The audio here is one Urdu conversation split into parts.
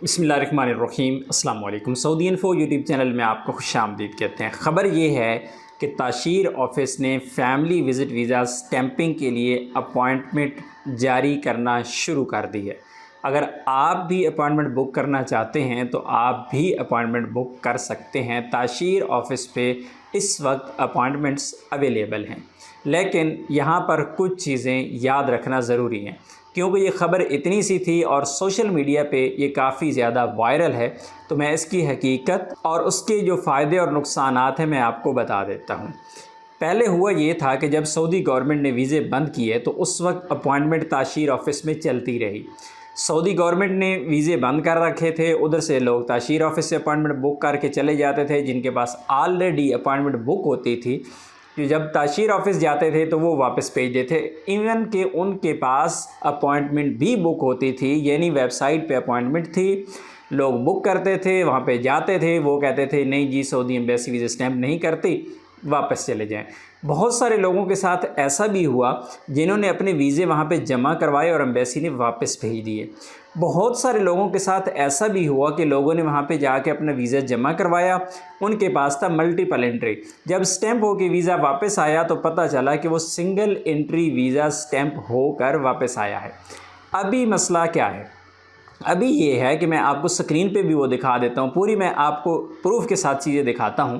بسم اللہ الرحمن الرحیم۔ السلام علیکم۔ سعودی انفو یوٹیوب چینل میں آپ کو خوش آمدید کہتے ہیں۔ خبر یہ ہے کہ تاشیر آفس نے فیملی وزٹ ویزا سٹیمپنگ کے لیے اپوائنٹمنٹ جاری کرنا شروع کر دی ہے۔ اگر آپ بھی اپوائنٹمنٹ بک کرنا چاہتے ہیں تو آپ بھی اپوائنٹمنٹ بک کر سکتے ہیں۔ تاشیر آفس پہ اس وقت اپوائنٹمنٹس اویلیبل ہیں، لیکن یہاں پر کچھ چیزیں یاد رکھنا ضروری ہیں، کیونکہ یہ خبر اتنی سی تھی اور سوشل میڈیا پہ یہ کافی زیادہ وائرل ہے، تو میں اس کی حقیقت اور اس کے جو فائدے اور نقصانات ہیں میں آپ کو بتا دیتا ہوں۔ پہلے ہوا یہ تھا کہ جب سعودی گورنمنٹ نے ویزے بند کیے تو اس وقت اپوائنٹمنٹ تاشیر آفس میں چلتی رہی۔ سعودی گورنمنٹ نے ویزے بند کر رکھے تھے، ادھر سے لوگ تاشیر آفس سے اپوائنٹمنٹ بک کر کے چلے جاتے تھے، جن کے پاس آلریڈی اپوائنٹمنٹ بک ہوتی تھی، جو جب تاشیر آفس جاتے تھے تو وہ واپس بھیج دیتے تھے۔ ایون کہ ان کے پاس اپوائنٹمنٹ بھی بک ہوتی تھی، یعنی ویب سائٹ پہ اپوائنٹمنٹ تھی، لوگ بک کرتے تھے، وہاں پہ جاتے تھے، وہ کہتے تھے نہیں جی سعودی ایمبیسی ویزا اسٹیمپ نہیں کرتی، واپس چلے جائیں۔ بہت سارے لوگوں کے ساتھ ایسا بھی ہوا جنہوں نے اپنے ویزے وہاں پہ جمع کروائے اور ایمبیسی نے واپس بھیج دیے۔ بہت سارے لوگوں کے ساتھ ایسا بھی ہوا کہ لوگوں نے وہاں پہ جا کے اپنا ویزا جمع کروایا، ان کے پاس تھا ملٹیپل انٹری، جب اسٹیمپ ہو کے ویزا واپس آیا تو پتہ چلا کہ وہ سنگل انٹری ویزا اسٹیمپ ہو کر واپس آیا ہے۔ ابھی مسئلہ کیا ہے؟ ابھی یہ ہے کہ میں آپ کو سکرین پہ بھی وہ دکھا دیتا ہوں، پوری میں آپ کو پروف کے ساتھ چیزیں دکھاتا ہوں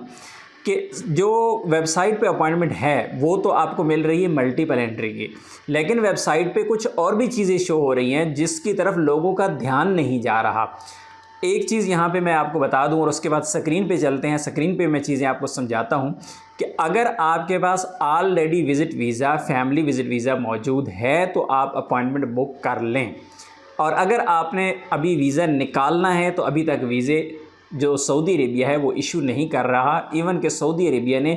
کہ جو ویب سائٹ پہ اپوائنٹمنٹ ہے وہ تو آپ کو مل رہی ہے ملٹیپل انٹری کی، لیکن ویب سائٹ پہ کچھ اور بھی چیزیں شو ہو رہی ہیں جس کی طرف لوگوں کا دھیان نہیں جا رہا۔ ایک چیز یہاں پہ میں آپ کو بتا دوں اور اس کے بعد سکرین پہ چلتے ہیں، سکرین پہ میں چیزیں آپ کو سمجھاتا ہوں کہ اگر آپ کے پاس already visit visa, family visit visa موجود ہے تو آپ اپوائنٹمنٹ بک کر لیں، اور اگر آپ نے ابھی ویزا نکالنا ہے تو ابھی تک ویزے جو سعودی عربیہ ہے وہ ایشو نہیں کر رہا۔ ایون کہ سعودی عربیہ نے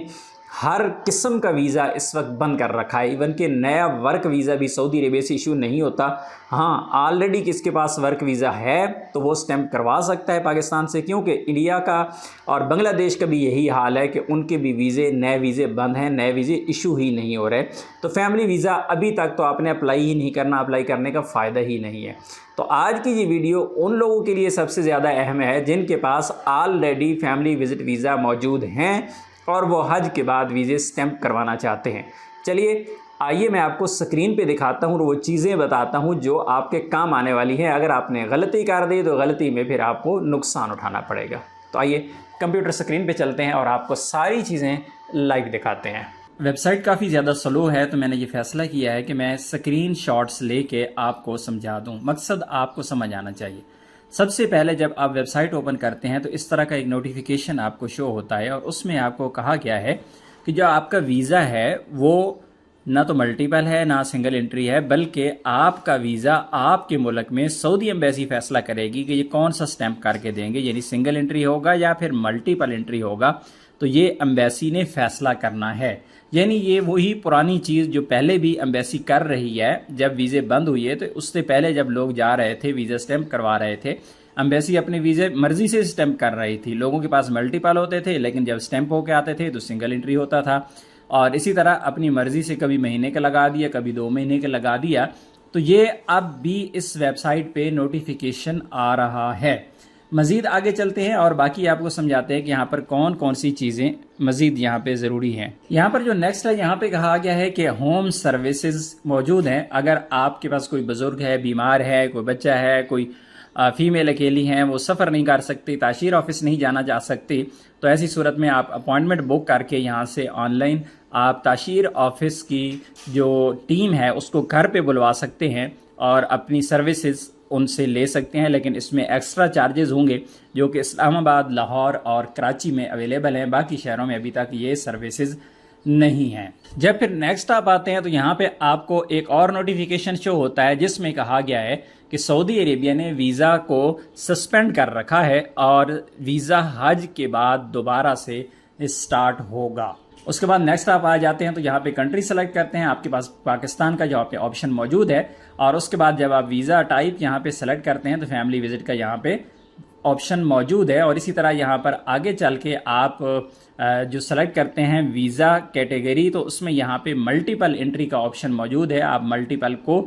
ہر قسم کا ویزا اس وقت بند کر رکھا ہے، ایون کہ نیا ورک ویزا بھی سعودی عربیہ سے ایشو نہیں ہوتا۔ ہاں آلریڈی کس کے پاس ورک ویزا ہے تو وہ سٹیمپ کروا سکتا ہے پاکستان سے، کیونکہ انڈیا کا اور بنگلہ دیش کا بھی یہی حال ہے کہ ان کے بھی ویزے، نئے ویزے بند ہیں، نئے ویزے ایشو ہی نہیں ہو رہے۔ تو فیملی ویزا ابھی تک تو آپ نے اپلائی ہی نہیں کرنا، اپلائی کرنے کا فائدہ ہی نہیں ہے۔ تو آج کی یہ ویڈیو ان لوگوں کے لیے سب سے زیادہ اہم ہے جن کے پاس آلریڈی فیملی وزٹ ویزا موجود ہیں اور وہ حج کے بعد ویزے سٹیمپ کروانا چاہتے ہیں۔ چلیے آئیے میں آپ کو سکرین پہ دکھاتا ہوں اور وہ چیزیں بتاتا ہوں جو آپ کے کام آنے والی ہیں۔ اگر آپ نے غلطی کر دی تو غلطی میں پھر آپ کو نقصان اٹھانا پڑے گا۔ تو آئیے کمپیوٹر سکرین پہ چلتے ہیں اور آپ کو ساری چیزیں لائیو دکھاتے ہیں۔ ویب سائٹ کافی زیادہ سلو ہے تو میں نے یہ فیصلہ کیا ہے کہ میں سکرین شاٹس لے کے آپ کو سمجھا دوں، مقصد آپ کو سمجھ آنا چاہیے۔ سب سے پہلے جب آپ ویب سائٹ اوپن کرتے ہیں تو اس طرح کا ایک نوٹیفیکیشن آپ کو شو ہوتا ہے، اور اس میں آپ کو کہا گیا ہے کہ جو آپ کا ویزا ہے وہ نہ تو ملٹیپل ہے نہ سنگل انٹری ہے، بلکہ آپ کا ویزا آپ کے ملک میں سعودی ایمبیسی فیصلہ کرے گی کہ یہ کون سا سٹیمپ کر کے دیں گے، یعنی سنگل انٹری ہوگا یا پھر ملٹیپل انٹری ہوگا، تو یہ ایمبیسی نے فیصلہ کرنا ہے۔ یعنی یہ وہی پرانی چیز جو پہلے بھی ایمبیسی کر رہی ہے، جب ویزے بند ہوئی ہے تو اس سے پہلے جب لوگ جا رہے تھے ویزا سٹیمپ کروا رہے تھے، ایمبیسی اپنے ویزے مرضی سے سٹیمپ کر رہی تھی، لوگوں کے پاس ملٹیپل ہوتے تھے لیکن جب سٹیمپ ہو کے آتے تھے تو سنگل انٹری ہوتا تھا، اور اسی طرح اپنی مرضی سے کبھی مہینے کا لگا دیا، کبھی 2 مہینے کا لگا دیا۔ تو یہ اب بھی اس ویب سائٹ پہ نوٹیفیکیشن آ رہا ہے۔ مزید آگے چلتے ہیں اور باقی آپ کو سمجھاتے ہیں کہ یہاں پر کون کون سی چیزیں مزید یہاں پہ ضروری ہیں۔ یہاں پر جو نیکسٹ ہے، یہاں پہ کہا گیا ہے کہ ہوم سروسز موجود ہیں۔ اگر آپ کے پاس کوئی بزرگ ہے، بیمار ہے، کوئی بچہ ہے، کوئی فیمیل اکیلی ہیں، وہ سفر نہیں کر سکتی، تاشیر آفس نہیں جانا جا سکتی، تو ایسی صورت میں آپ اپوائنٹمنٹ بک کر کے یہاں سے آن لائن آپ تاشیر آفس کی جو ٹیم ہے اس کو گھر پہ بلوا سکتے ہیں اور اپنی سروسز ان سے لے سکتے ہیں، لیکن اس میں ایکسٹرا چارجز ہوں گے جو کہ اسلام آباد، لاہور اور کراچی میں اویلیبل ہیں، باقی شہروں میں ابھی تک یہ سروسز نہیں ہیں۔ جب پھر نیکسٹ آپ آتے ہیں تو یہاں پہ آپ کو ایک اور نوٹیفیکیشن شو ہوتا ہے جس میں کہا گیا ہے کہ سعودی عربیہ نے ویزا کو سسپینڈ کر رکھا ہے اور ویزا حج کے بعد دوبارہ سے اسٹارٹ ہوگا۔ اس کے بعد نیکسٹ آپ آ جاتے ہیں تو یہاں پہ کنٹری سلیکٹ کرتے ہیں، آپ کے پاس پاکستان کا یہاں پہ آپشن موجود ہے، اور اس کے بعد جب آپ ویزا ٹائپ یہاں پہ سلیکٹ کرتے ہیں تو فیملی وزٹ کا یہاں پہ آپشن موجود ہے، اور اسی طرح یہاں پر آگے چل کے آپ جو سلیکٹ کرتے ہیں ویزا کیٹیگری تو اس میں یہاں پہ ملٹیپل انٹری کا آپشن موجود ہے، آپ ملٹیپل کو